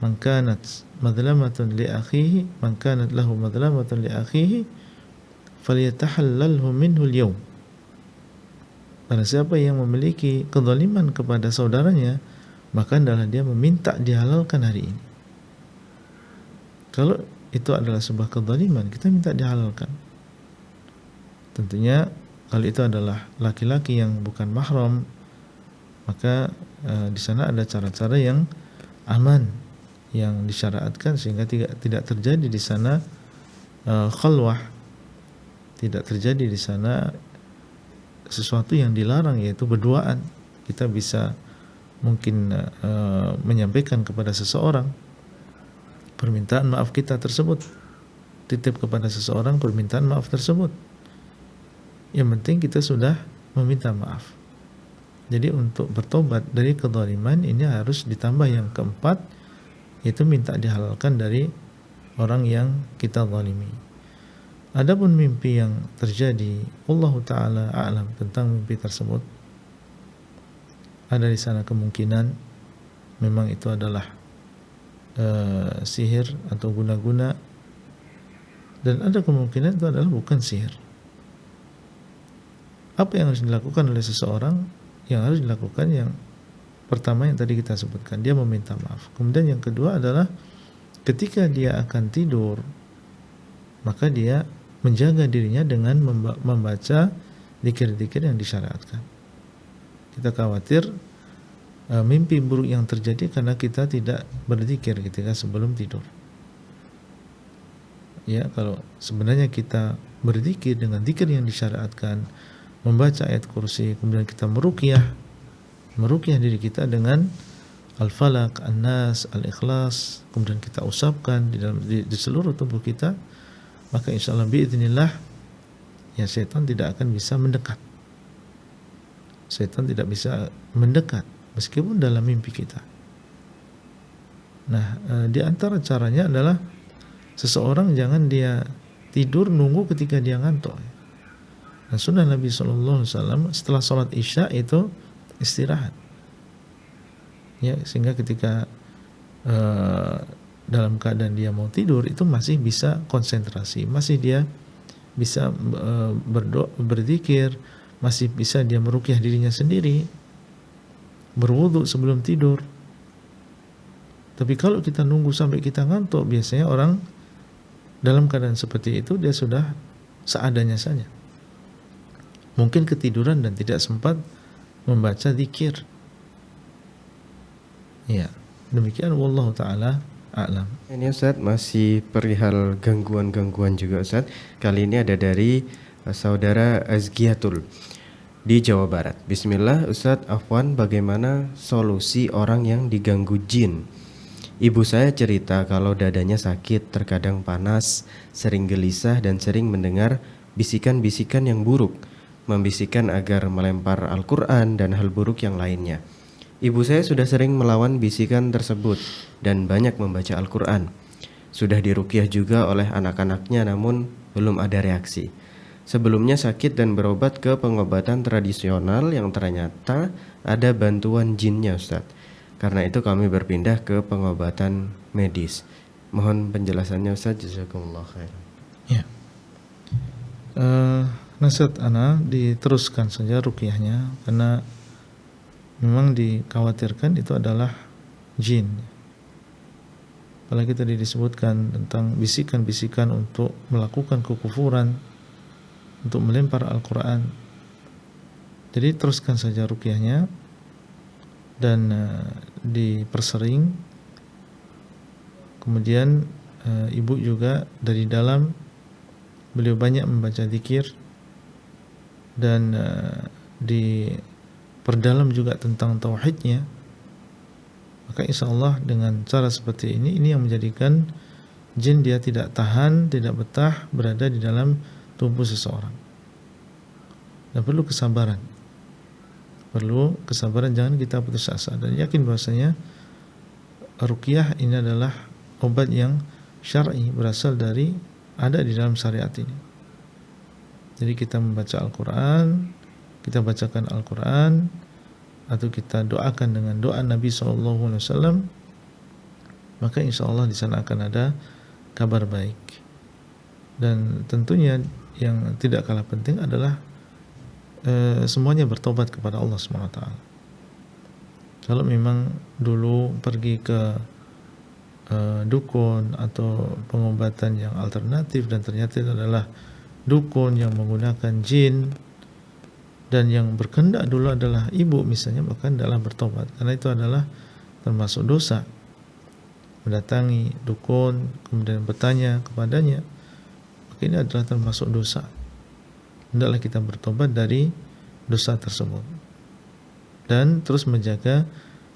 Man kanat madlamatun li akhihi, man kanat lahu madlamatun li akhihi falyatahallalhu minhu al-yawm. Barang siapa yang memiliki kezaliman kepada saudaranya, maka adalah dia meminta dihalalkan hari ini. Kalau itu adalah sebuah kezaliman, kita minta dihalalkan. Tentunya kalau itu adalah laki-laki yang bukan mahram, maka di sana ada cara-cara yang aman yang disyariatkan sehingga tidak terjadi di sana khalwah, tidak terjadi di sana sesuatu yang dilarang, yaitu berduaan. Kita bisa mungkin menyampaikan kepada seseorang permintaan maaf kita tersebut, titip kepada seseorang permintaan maaf tersebut. Yang penting kita sudah meminta maaf. Jadi untuk bertobat dari kezaliman ini harus ditambah yang keempat, yaitu minta dihalalkan dari orang yang kita zalimi. Adapun mimpi yang terjadi, Allah Ta'ala a'lam tentang mimpi tersebut. Ada di sana kemungkinan memang itu adalah sihir atau guna-guna, dan ada kemungkinan itu adalah bukan sihir. Apa yang harus dilakukan oleh seseorang? Yang harus dilakukan yang pertama yang tadi kita sebutkan, dia meminta maaf. Kemudian yang kedua adalah ketika dia akan tidur, maka dia menjaga dirinya dengan membaca zikir-zikir yang disyariatkan. Kita khawatir mimpi buruk yang terjadi karena kita tidak berzikir ketika sebelum tidur. Ya, kalau sebenarnya kita berzikir dengan zikir yang disyariatkan, membaca ayat kursi, kemudian kita meruqyah diri kita dengan Al-Falaq, An-Nas, Al-Ikhlas, kemudian kita usapkan di seluruh tubuh kita, maka insyaallah biidznillah ya setan tidak akan bisa mendekat. Setan tidak bisa mendekat meskipun dalam mimpi kita. Nah, di antara caranya adalah seseorang jangan dia tidur nunggu ketika dia ngantuk. Nah, sunnah Nabi SAW setelah sholat isya itu istirahat. Ya, sehingga ketika dalam keadaan dia mau tidur itu masih bisa konsentrasi, masih dia bisa berzikir, masih bisa dia meruqyah dirinya sendiri, berwudu sebelum tidur. Tapi kalau kita nunggu sampai kita ngantuk, biasanya orang dalam keadaan seperti itu dia sudah seadanya saja. Mungkin ketiduran dan tidak sempat membaca zikir. Ya, demikian wallahu taala a'lam. Ini Ustaz masih perihal gangguan-gangguan juga Ustaz. Kali ini ada dari saudara Azgiatul di Jawa Barat. Bismillah Ustaz, afwan, bagaimana solusi orang yang diganggu jin? Ibu saya cerita kalau dadanya sakit, terkadang panas, sering gelisah dan sering mendengar bisikan-bisikan yang buruk, membisikkan agar melempar Al-Quran dan hal buruk yang lainnya. Ibu saya sudah sering melawan bisikan tersebut dan banyak membaca Al-Quran. Sudah diruqyah juga oleh anak-anaknya namun belum ada reaksi. Sebelumnya sakit dan berobat ke pengobatan tradisional yang ternyata ada bantuan jinnya Ustaz. Karena itu kami berpindah ke pengobatan medis. Mohon penjelasannya Ustaz, jazakumullah khair. Ya. Nasihat ana diteruskan saja ruqyahnya karena memang dikhawatirkan itu adalah jin. Apalagi tadi disebutkan tentang bisikan-bisikan untuk melakukan kekufuran, untuk melempar Al-Quran. Jadi teruskan saja ruqyahnya dan dipersering. Kemudian ibu juga dari dalam beliau banyak membaca zikir dan diperdalam juga tentang tauhidnya. Maka insyaallah dengan cara seperti ini yang menjadikan jin dia tidak tahan, tidak betah berada di dalam tubuh seseorang. Dan perlu kesabaran. Perlu kesabaran, jangan kita putus asa dan yakin bahwasanya ruqyah ini adalah obat yang syar'i, berasal dari, ada di dalam syariat ini. Jadi kita membaca Al-Quran, kita bacakan Al-Quran, atau kita doakan dengan doa Nabi SAW, maka insya Allah di sana akan ada kabar baik. Dan tentunya yang tidak kalah penting adalah semuanya bertobat kepada Allah SWT. Kalau memang dulu pergi ke dukun atau pengobatan yang alternatif dan ternyata itu adalah dukun yang menggunakan jin, dan yang berkehendak dulu adalah ibu misalnya, maka hendaklah bertobat, karena itu adalah termasuk dosa. Mendatangi dukun kemudian bertanya kepadanya, maka ini adalah termasuk dosa. Hendaklah kita bertobat dari dosa tersebut dan terus menjaga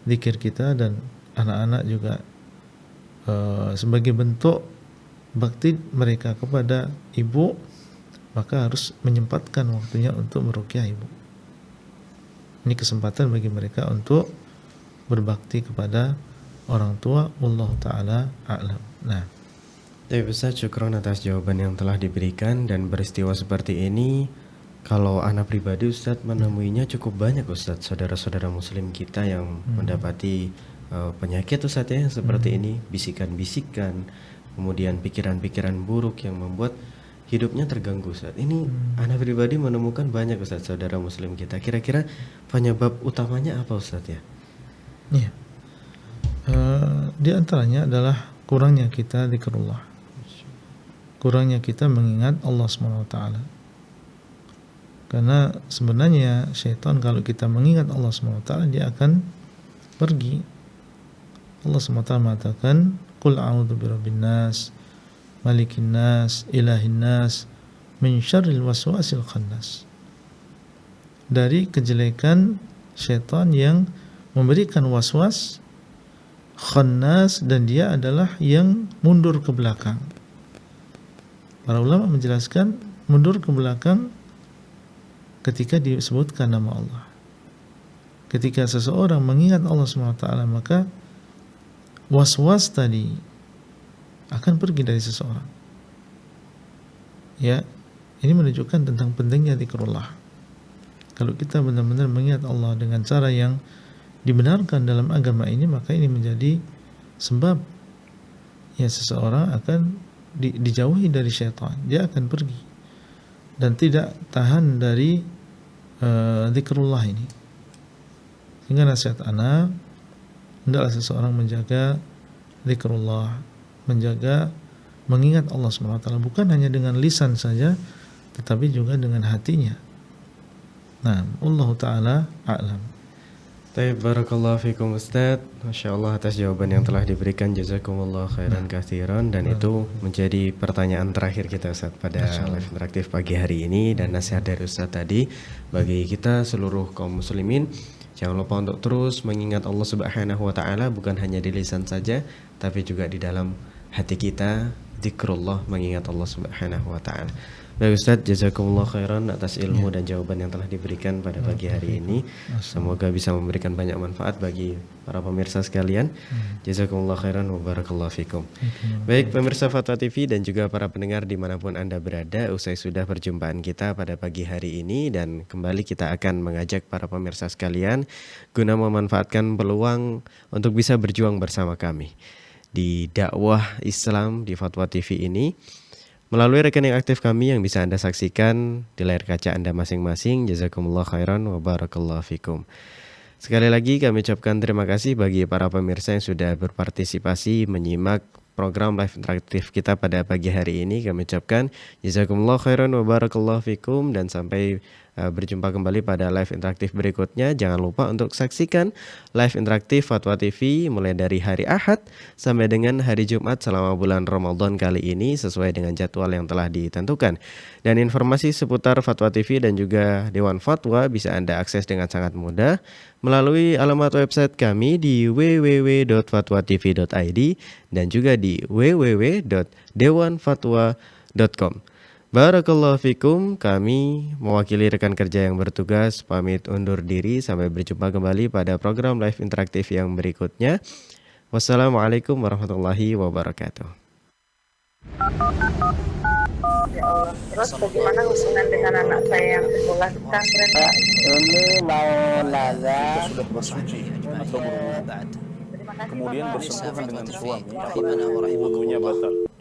zikir kita, dan anak-anak juga sebagai bentuk bakti mereka kepada ibu, maka harus menyempatkan waktunya untuk meruqyah ibu. Ini kesempatan bagi mereka untuk berbakti kepada orang tua. Wallahu taala a'lam. Nah, Ustaz, syukron atas jawaban yang telah diberikan. Dan peristiwa seperti ini, kalau anak pribadi Ustaz menemuinya cukup banyak Ustaz, saudara-saudara muslim kita yang mendapati penyakit Ustaz ya seperti ini, bisikan-bisikan, kemudian pikiran-pikiran buruk yang membuat hidupnya terganggu Ustaz. Ini anak pribadi menemukan banyak Ustaz, saudara muslim kita. Kira-kira penyebab utamanya apa Ustaz ya? iya. Di antaranya adalah kurangnya kita zikrullah, kurangnya kita mengingat Allah SWT. Karena sebenarnya syaitan kalau kita mengingat Allah SWT, dia akan pergi. Allah SWT mengatakan, Qul a'udzu birabbin nas, malikin nas, ilahin nas, min syarril waswasil khannas. Dari kejelekan syaitan yang memberikan waswas, khannas, dan dia adalah yang mundur ke belakang. Para ulama menjelaskan mundur ke belakang ketika disebutkan nama Allah. Ketika seseorang mengingat Allah SWT, maka was-was tadi akan pergi dari seseorang. Ya, ini menunjukkan tentang pentingnya zikrullah. Kalau kita benar-benar mengingat Allah dengan cara yang dibenarkan dalam agama ini, maka ini menjadi sebab ya seseorang akan dijauhi dari syaitan. Dia akan pergi dan tidak tahan dari zikrullah ini. Sehingga nasihat anak, hendaklah seseorang menjaga zikrullah, menjaga mengingat Allah SWT, bukan hanya dengan lisan saja, tetapi juga dengan hatinya. Nah, Allah Ta'ala a'lam. Barakallahu fikum Ustaz. Masya Allah atas jawaban yang telah diberikan. Jazakumullah khairan katsiran. Dan itu menjadi pertanyaan terakhir kita Ustaz pada live interaktif pagi hari ini. Dan nasihat dari Ustaz tadi bagi kita seluruh kaum muslimin, jangan lupa untuk terus mengingat Allah Subhanahu wa taala, bukan hanya di lisan saja, tapi juga di dalam hati kita, zikrullah, mengingat Allah Subhanahu wa taala. Baik Ustaz, jazakumullah khairan atas ilmu dan jawaban yang telah diberikan pada pagi hari ini. Semoga bisa memberikan banyak manfaat bagi para pemirsa sekalian. Jazakumullah khairan wa barakallahu fikum. Baik pemirsa Fatwa TV dan juga para pendengar dimanapun Anda berada, usai sudah perjumpaan kita pada pagi hari ini, dan kembali kita akan mengajak para pemirsa sekalian guna memanfaatkan peluang untuk bisa berjuang bersama kami di dakwah Islam di Fatwa TV ini melalui rekening aktif kami yang bisa Anda saksikan di layar kaca Anda masing-masing. Jazakumullah khairan wa barakallahu fikum. Sekali lagi kami ucapkan terima kasih bagi para pemirsa yang sudah berpartisipasi menyimak program live interaktif kita pada pagi hari ini. Kami ucapkan jazakumullah khairan wa barakallahu fikum, dan sampai berjumpa kembali pada live interaktif berikutnya. Jangan lupa untuk saksikan live interaktif Fatwa TV mulai dari hari Ahad sampai dengan hari Jumat selama bulan Ramadan kali ini sesuai dengan jadwal yang telah ditentukan. Dan informasi seputar Fatwa TV dan juga Dewan Fatwa bisa Anda akses dengan sangat mudah melalui alamat website kami di www.fatwatv.id dan juga di www.dewanfatwa.com. Barakallahu fikum, kami mewakili rekan kerja yang bertugas pamit undur diri sampai berjumpa kembali pada program live interaktif yang berikutnya. Wassalamualaikum warahmatullahi wabarakatuh. Ya Allah. Terus bagaimana hubungan dengan anak saya yang sekolah di pesantren? Pak, ini mau nanya, Jika sudah bersuci atau berwudu, Terima kasih kemudian Bapak. bersentuhan dengan suami atau Rahimana wa rahimakumullah. wudunya batal.